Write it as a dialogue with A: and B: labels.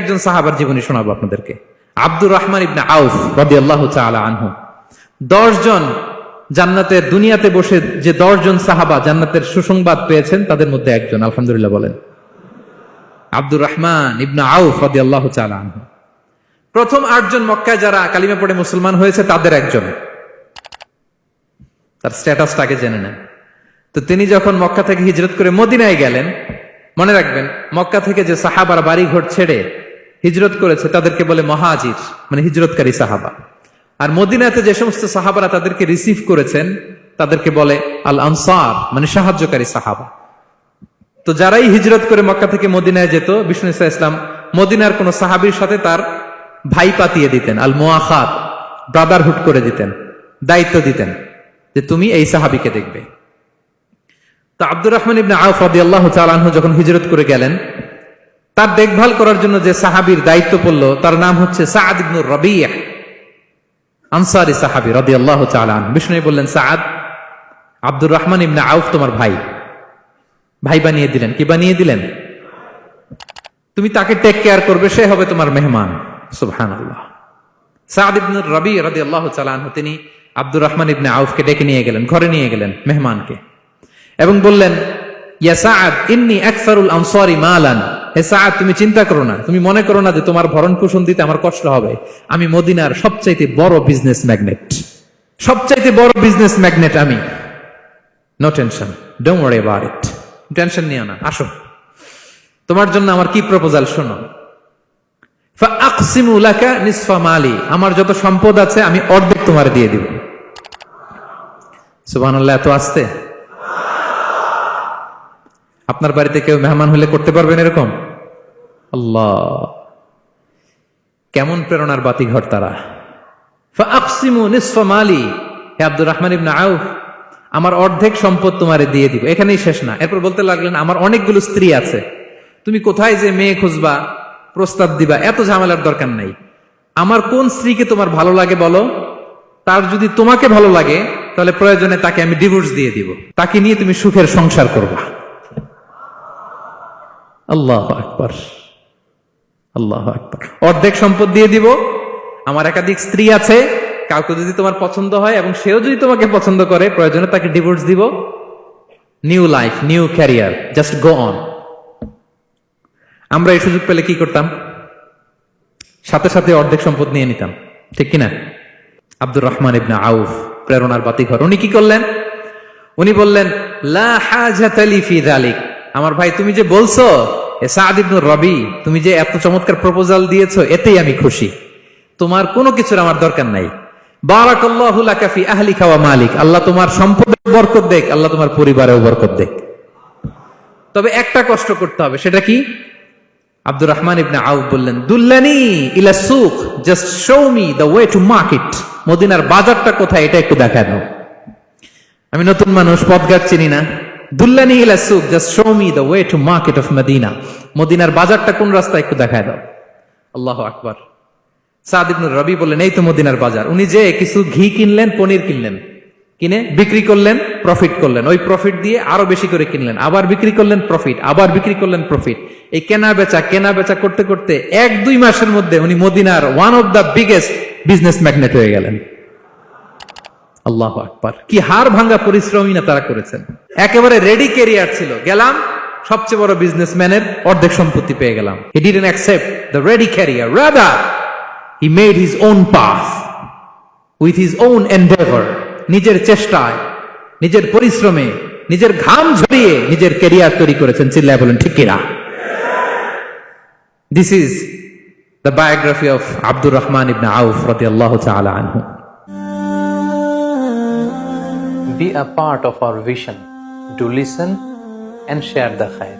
A: একজন সাহাবার জীবনী শোনাবো আপনাদেরকে। আব্দুর রহমান ইবনে আউফ রাদিয়াল্লাহু তাআলা আনহু। 10 জন জান্নাতের দুনিয়াতে বসে যে 10 জন সাহাবা জান্নাতের সুসংবাদ পেয়েছেন তাদের মধ্যে একজন, আলহামদুলিল্লাহ বলেন। আব্দুর রহমান ইবনে আউফ রাদিয়াল্লাহু তাআলা আনহু প্রথম 8 জন মক্কায় যারা কালিমা পড়ে মুসলমান হয়েছে তাদের একজন। তার স্ট্যাটাসটাকে জেনে নেন। তো তিনি যখন মক্কা থেকে হিজরত করে মদিনায় গেলেন, মনে রাখবেন মক্কা থেকে যে সাহাবারা বাড়ি ঘর ছেড়ে হিজরত করেছে তাদেরকে বলে মহাজির, মানে হিজরতকারী সাহাবা। আর মদিনাতে যে সমস্ত সাহাবারা তাদেরকে রিসিভ করেছেন তাদেরকে বলে আল আনসার, মানে সাহায্যকারী সাহাবা। তো যারাই হিজরত করে মক্কা থেকে মদিনায় যেত, বিষ্ণু ইসলাম মদিনার কোন সাহাবীর সাথে তার ভাই পাতিয়ে দিতেন, আল মুআখাত, ব্রাদারহুড করে দিতেন, দায়িত্ব দিতেন যে তুমি এই সাহাবীকে দেখবে। তো আব্দুর রহমান ইবনে আউফ রাদিয়াল্লাহু তাআলা আনহু যখন হিজরত করে গেলেন, তার দেখভাল করার জন্য যে সাহাবীর দায়িত্ব পড়ল তার নাম হচ্ছে সাআদ ইবনে রাবিয়া, আনসারী সাহাবী রাদিয়াল্লাহু তাআলা আনহু। বিষ্ণু বললেন, সাআদ, আব্দুর রহমান ইবনে আউফ তোমার ভাই, ভাই বানিয়ে দিলেন। কি বানিয়ে দিলেন? তুমি তাকে টেক কেয়ার করবে, সে হবে তোমার মেহমান। সুবহানাল্লাহ। সাআদ ইবনে রাবি রাদিয়াল্লাহু তাআলা আনহু তিনি আব্দুর রহমান ইবনে আউফকে ডেকে নিয়ে গেলেন, ঘরে নিয়ে গেলেন মেহমানকে, এবং বললেন, ইয়া সাআদ ইন্নী আকসারুল আনসারি মালান। হে সাআদ, তুমি চিন্তা করো না, তুমি মনে করো না যে তোমার ভরণ পোষণ দিতে আমার কষ্ট হবে। আমি মদিনার সবচাইতে বড় বিজনেস ম্যাগনেট, সবচাইতে বড় বিজনেস ম্যাগনেট আমি। No tension, don't worry about it. Tension নিও না, আসো, তোমার জন্য আমার কি প্রপোজাল শোনো। ফাআকসিমু লাকা নিসফা মালি, আমার যত সম্পদ আছে আমি অর্ধেক তোমার দিয়ে দিব। সুবহানাল্লাহ। এত আসতে আপনার বাড়িতে কেউ মেহমান হলে করতে পারবেন এরকম? আল্লাহ, কেমন প্রেরণার বাতি ঘর তারা। ফাআকসিমু নিসফা মালি, হে আব্দুর রহমান ইবনে আউফ, আমার অর্ধেক সম্পদ তোমারে দিয়ে দিব। এখানেই শেষ না, এরপর বলতে লাগলেন, আমার অনেকগুলো স্ত্রী আছে, তুমি কোথায় যে মেয়ে খুঁজবা, প্রস্তাব দিবা, এত ঝামেলার দরকার নাই। আমার কোন স্ত্রীকে তোমার ভালো লাগে বলো, তার যদি তোমাকে ভালো লাগে তাহলে প্রয়োজনে তাকে আমি ডিভোর্স দিয়ে দিব, তাকে নিয়ে তুমি সুখের সংসার করবা। আল্লাহু আকবার, আল্লাহু আকবার। অর্ধেক সম্পদ দিয়ে দিব, আমার একাধিক স্ত্রী আছে, কাউকে যদি তোমার পছন্দ হয় এবং সেও যদি তোমাকে পছন্দ করে প্রয়োজনে তাকে ডিভোর্স দিব। New life, new career, just go on. আমরা এই সুযোগ পেলে কি করতাম? সাথে সাথে অর্ধেক সম্পদ নিয়ে নিতাম, ঠিক কিনা? আব্দুর রহমান ইবনে আউফ প্রেরণার বাতিঘর। উনি কি করলেন? উনি বললেন, লা হাজাতা লি ফি যালিক। আমার ভাই, তুমি যে বলছো সাআদ ইবনে রাবি, তুমি যে এত চমৎকার প্রপোজাল দিয়েছো, এতেই আমি খুশি, তোমার কোনো কিছুর আমার দরকার নাই। বারাকাল্লাহু লাকা ফি আহলিকা ওয়া মালিক, আল্লাহ তোমার সম্পদে বরকত দেখ, আল্লাহ তোমার পরিবারেও বরকত দেখ। তবে একটা কষ্ট করতে হবে, সেটা কি? আব্দুর রহমান ইবনে আউফ বললেন, দুল্লানি ইলা সুক, just show me the way to market. মদিনার বাজারটা কোথায় এটা একটু দেখায় দাও। আমি নতুন মানুষ, পথঘাট চিনি না। দুল্লানি ইলা সুক, just show me the way to market of Medina. মদিনার বাজারটা কোন রাস্তা একটু দেখায় দাও। আল্লাহু আকবার। সাআদ ইবনে রাবি বললেন, এই তো মদিনার বাজার। উনি যে কিছু ঘি কিনলেন, পনির কিনলেন, কিনে বিক্রি করলেন, প্রফিট করলেন। ওই প্রফিট দিয়ে আরো বেশি করে কিনলেন, আবার বিক্রি করলেন, প্রফিট, আবার বিক্রি করলেন, প্রফিট। এই কেনা বেচা করতে করতে 1-2 মাসের মধ্যে উনি মদিনার one of the biggest business magnate হয়ে গেলেন। আল্লাহু আকবার। কি হাড় ভাঙ্গা পরিশ্রমই না তারা করেছেন। একেবারে রেডি ক্যারিয়ার ছিল, গেলাম সবচেয়ে বড় বিজনেসম্যানের অর্ধেক সম্পত্তি পেয়ে গেলাম। He didn't accept the ready career, rather he made his own path with his own endeavor. নিজের চেষ্টায়, নিজের পরিশ্রমে, নিজের ঘাম ঝরিয়ে নিজের ক্যারিয়ার তৈরি করেছেন। চিল্লায় বলেন ঠিক কিনা? This is the biography of Abdur Rahman ibn Auf radiyallahu ta'ala anhu.
B: Be a part of our vision. Do listen and share the khair.